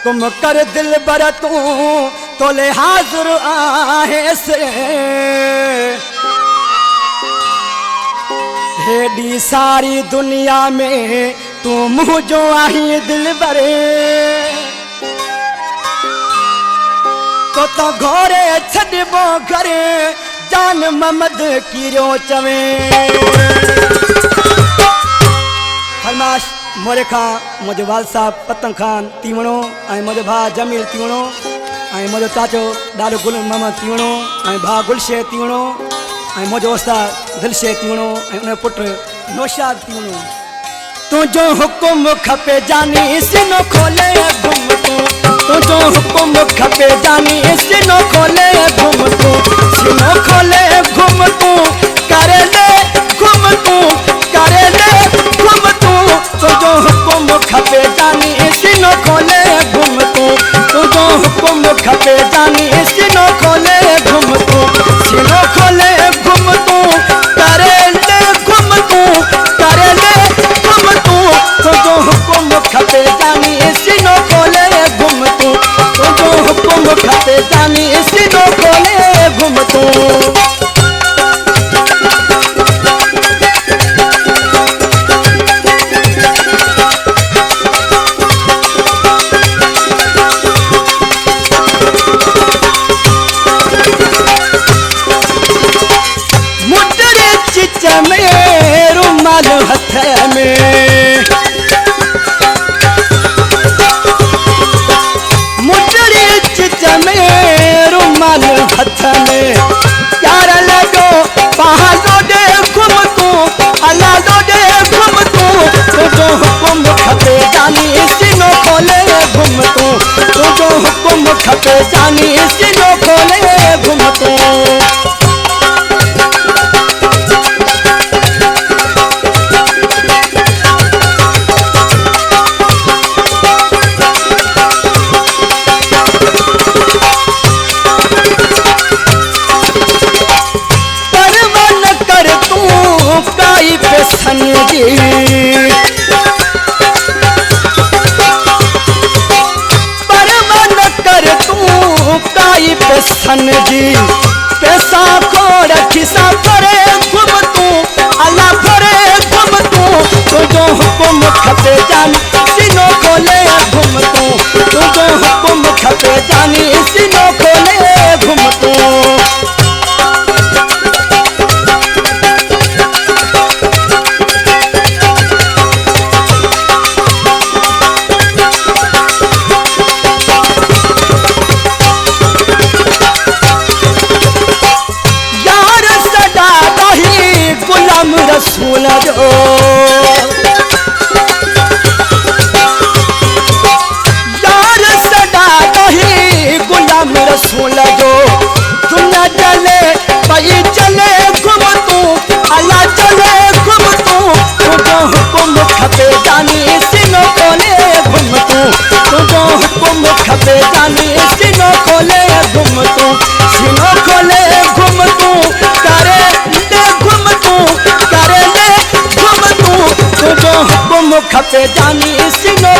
तुम कर दिल बर तू तोले हाजिर आहे से हेडी सारी दुनिया में तू मुझो आही दिल बरे तो घोरे छड़बो घरे जान ममद किरो चवे फरमाश मोरे खां मुझे वाल साहब पतंग खान तीवणो ऐं मुझे भा जमील तीवणो ऐं मुझे चाचो ॾाढो गुल मोहम्मद तीवणो ऐं भा गुलशे तीवणो ऐं मुझे उस्ताद दिलशे तीवणो ऐं उन पुट नौशाद तीवणो तुझो हुकुम खपे जानी सिनो खोले घुम तुझो हुकुम खपे जानी सिनो खोले घुम सिनो खोले घुम करे ले घुम करे ले घुम तुझो हुकुम खपे जानी सिनो खोले घुम तुझो हुकुम खपे जानी सिनो खोले घुम सिनो खोले घुम करे ले घुम करे ले घुम तुझो हुकुम खपे जानी सिनो खोले घुम तुझो हुकुम खपे जानी सिनो खोले घुम में रुमाल हथ में मुटरी चिच में रुमाल हथ में यार लगो पहाड़ो दे घुम अल्लाह दो दे घुम तुझो हुकुम खपे जानी सिनो खोले घुम तुझो हुकुम खपे जानी सिनो खोले घुम सन जी परवन कर तू काई पे सन जी पैसा को रखी सा भरे घुम तू अल्लाह भरे घुम तुझो हुकुम खपे जानी सिनो खोले घुम तुझो हुकुम खपे जानी सिनो खोले घुम रसूल जो यार सदा कही गुलाम रसूल जो तू न चले भाई चले घुम तू अल्लाह चले घुम तुझो हुकुम खपे जानी सिनो खोले घुम तुझो हुकुम खपे जानी सिनो खोले घुम सिनो खोले घुम करे ले घुम करे ले घुम तुझो हुकुम खपे जानी सिनो